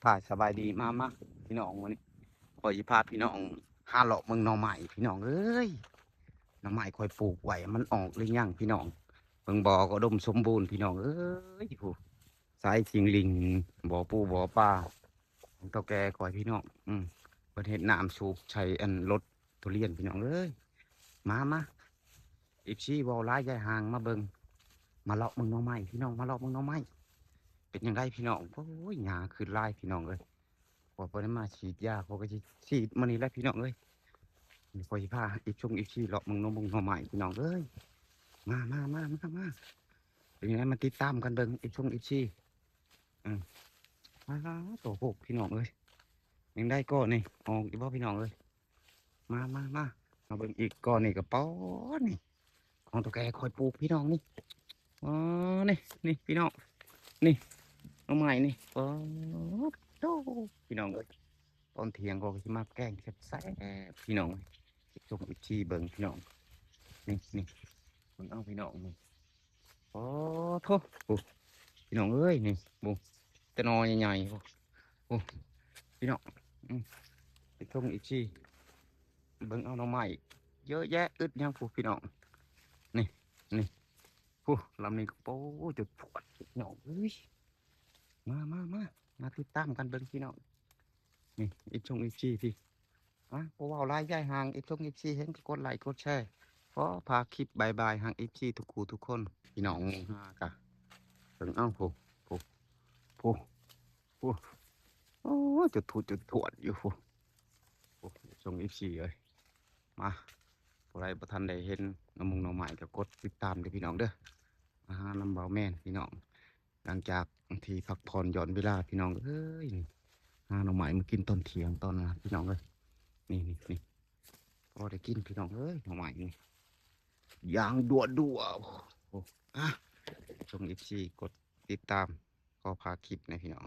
พาสบายดีมาพี่น้องวันนี้คอยสิพาพี่น้องหาเลาะเมืองหน่อไม้พี่น้องเอ้ยหน่อไม้คอยปลูกไว้มันออกหรือยังพี่น้องเบิ่งบ่อก็อุดมสมบูรณ์พี่น้องเอ้ยผู้สายสิงลิงบ่อปูบ่อปลาของเฒ่าแก่คอยพี่น้องเพิ่นเฮ็ดน้ำสูบใช้อันรถทุเรียนพี่น้องเอ้ยมาอีฟซี่เว้าหลายยายห่างมาเบิ่งมาเลาะเมืองหน่อไม้พี่น้องมาเลาะเมืองหน่อไม้เป็นยังไงพี่น้องโอ้ยหญ้าขึ้นหลายพี่น้องเอ้ย พอเพิ่นมาฉีดยาเขาก็สิฉีดมื้อนี้แหละพี่น้องเอ้ยนี่ข้อยสิพาอีชี่เลาะเมืองหนองมงหน่อไม้พี่น้องเอ้ยมาเป็นยังไงมาติดตามกันเบิ่งอีชี่อืมมาโตโหกพี่น้องเอ้ยยังได้ก้อนนี่ออกอีบ่พี่น้องเอ้ยมาเบิ่งอีกก้อนนี่ก็ป้อนนี่ของตัวแกคอยปลูกพี่น้องนี่อ๋อนี่พี่น้องนี่หน่อไม้นี่ป้อนโตพี่น้องเอ้ย ตอนเที่ยงก็สิมาแกล้งแซ่บๆพี่น้องส่งอีกทีเบิ่งพี่น้องนี่เบิ่งเอาพี่น้องนี่โอ้โถโอ้พี่น้องเอ้ยนี่บุจะนอใหญ่ๆโอ้พี่น้องอืมไปส่งอีกทีเบิ่งเอาหน่อไม้เยอะแยะอึดยังผู้พี่น้องนี่นี่ผู้ลำนี้ก็โป้จุดปวดพี่น้องเอ้ยมาติดตามกันเบิ่งพี่น้องนี่อีกทีพี่ เพราะว่าไลายย่ายห่างอีกทุกอีกทีเห็นก็กดไลค์กดแชร์เพราะพาคลิปบายบายห่างอีกทีทุกคู่ทุกคนพี่น้องฮากะถึงเอ้าผู้ผู้ผู้โอ้จุดถวดอยู่ผู้ชงอีกทีเลยมาผู้ใดบ่ทันได้เห็นน้ำมุงน้ำใหม่ก็กดติดตามเด้อพี่น้องเด้อน้ำเบาแม่นพี่น้องหลังจากที่พักผ่อนหย่อนเวลาพี่น้องเอ้ยหาหน่อไม้มากินตอนเที่ยงตอนนะพี่น้องเอ้ยนี่ พอได้กินพี่น้องเอ้ยหน่อไม้นี่อย่างดัวโอ้อ่ะช่องอีพีกดติดตามขอพาคลิปนะพี่น้อง